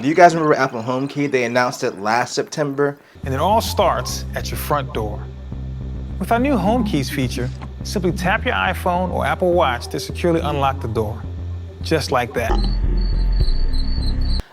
Do you guys remember Apple HomeKey? They announced it last September. And it all starts at your front door. With our new Home Keys feature, simply tap your iPhone or Apple Watch to securely unlock the door. Just like that.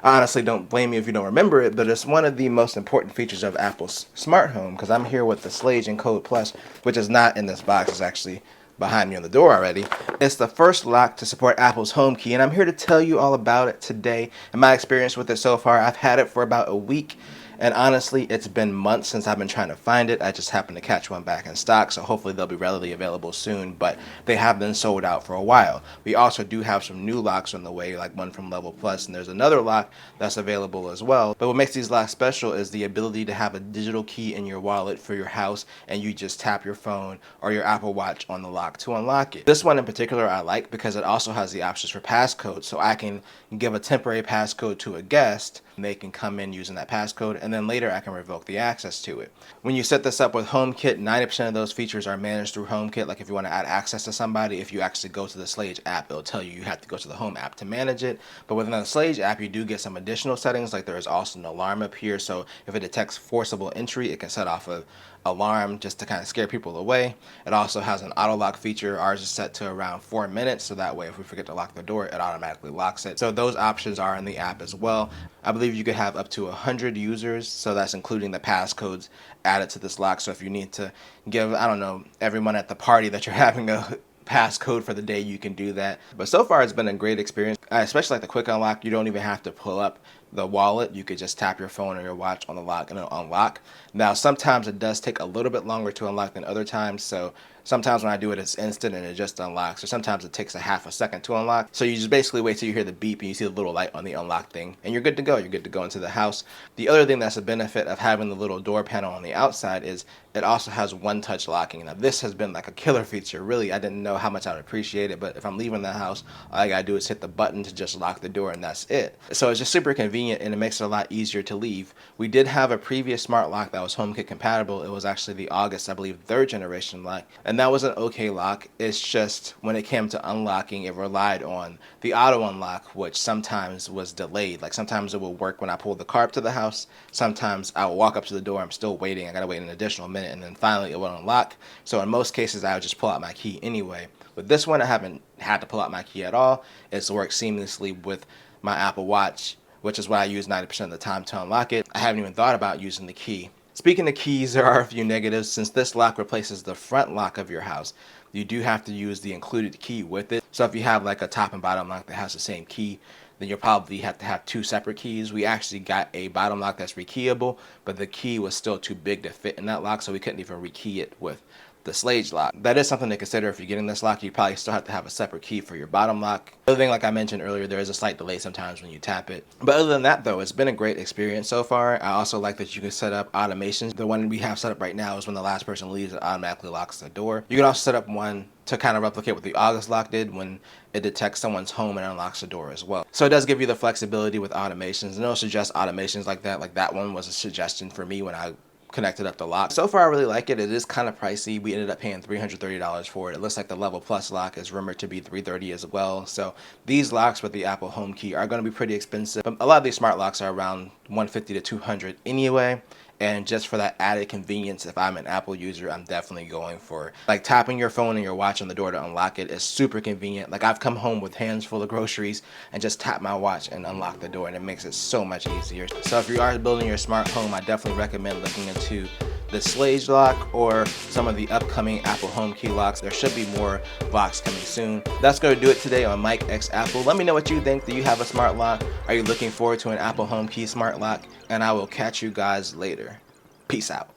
I honestly don't blame you if you don't remember it, but it's one of the most important features of Apple's smart home, because I'm here with the Schlage Encode Plus, which is not in this box. It's actually behind me on the door already. It's the first lock to support Apple's HomeKey, and I'm here to tell you all about it today and my experience with it so far. I've had it for about a week, and honestly, it's been months since I've been trying to find it. I just happened to catch one back in stock, so hopefully they'll be readily available soon, but they have been sold out for a while. We also do have some new locks on the way, like one from Level Plus, and there's another lock that's available as well. But what makes these locks special is the ability to have a digital key in your wallet for your house, and you just tap your phone or your Apple Watch on the lock to unlock it. This one in particular I like because it also has the options for passcode, so I can give a temporary passcode to a guest, and they can come in using that passcode, and then later I can revoke the access to it. When you set this up with HomeKit, 90% of those features are managed through HomeKit. Like if you want to add access to somebody, if you actually go to the Schlage app, it'll tell you you have to go to the Home app to manage it. But within the Schlage app, you do get some additional settings, like there is also an alarm up here, so if it detects forcible entry, it can set off an alarm just to kind of scare people away. It also has an auto lock feature. Ours is set to around 4 minutes, so that way if we forget to lock the door, it automatically locks it. So those options are in the app as well. I believe you could have up to 100 users, so that's including the passcodes added to this lock. So if you need to give, I don't know, everyone at the party that you're having a passcode for the day, you can do that. But so far it's been a great experience. I especially like the quick unlock. You don't even have to pull up the wallet. You could just tap your phone or your watch on the lock and it'll unlock. Now sometimes it does take a little bit longer to unlock than other times, so sometimes when I do it, it's instant and it just unlocks, or sometimes it takes a half a second to unlock. So you just basically wait till you hear the beep and you see the little light on the unlock thing, and you're good to go. You're good to go into the house. The other thing that's a benefit of having the little door panel on the outside is it also has one-touch locking. Now this has been like a killer feature. Really, I didn't know how much I'd appreciate it, but if I'm leaving the house, all I gotta do is hit the button to just lock the door, and that's it. So it's just super convenient, and it makes it a lot easier to leave. We did have a previous smart lock that was HomeKit compatible. It was actually the August, I believe, 3rd generation lock, and that was an okay lock. It's just when it came to unlocking, it relied on the auto unlock, which sometimes was delayed. Like sometimes it would work when I pulled the car up to the house. Sometimes I would walk up to the door, I'm still waiting, I gotta wait an additional minute, and then finally it would unlock. So in most cases I would just pull out my key anyway. With this one, I haven't had to pull out my key at all. It's worked seamlessly with my Apple Watch, which is what I use 90% of the time to unlock it. I haven't even thought about using the key. Speaking of keys, there are a few negatives. Since this lock replaces the front lock of your house, you do have to use the included key with it. So if you have like a top and bottom lock that has the same key, then you'll probably have to have 2 separate keys. We actually got a bottom lock that's rekeyable, but the key was still too big to fit in that lock, so we couldn't even rekey it with the Schlage lock. That is something to consider. If you're getting this lock, you probably still have to have a separate key for your bottom lock. The other thing, like I mentioned earlier, there is a slight delay sometimes when you tap it. But other than that though, it's been a great experience so far. I also like that you can set up automations. The one we have set up right now is when the last person leaves, it automatically locks the door. You can also set up one to kind of replicate what the August lock did when it detects someone's home and unlocks the door as well. So it does give you the flexibility with automations, and it'll suggest automations like that. Like that one was a suggestion for me when I connected up the lock. So far I really like it. It is kind of pricey. We ended up paying $330 for it. It looks like the Level Plus lock is rumored to be $330 as well. So these locks with the Apple HomeKey are going to be pretty expensive. But a lot of these smart locks are around $150 to $200 anyway. And just for that added convenience, if I'm an Apple user, I'm definitely going for like tapping your phone and your watch on the door to unlock it is super convenient. Like I've come home with hands full of groceries and just tap my watch and unlock the door, and it makes it so much easier. So if you are building your smart home, I definitely recommend looking into the Schlage lock or some of the upcoming Apple HomeKey locks. There should be more locks coming soon. That's going to do it today on Mike X Apple. Let me know what you think. Do you have a smart lock? Are you looking forward to an Apple HomeKey smart lock? And I will catch you guys later. Peace out.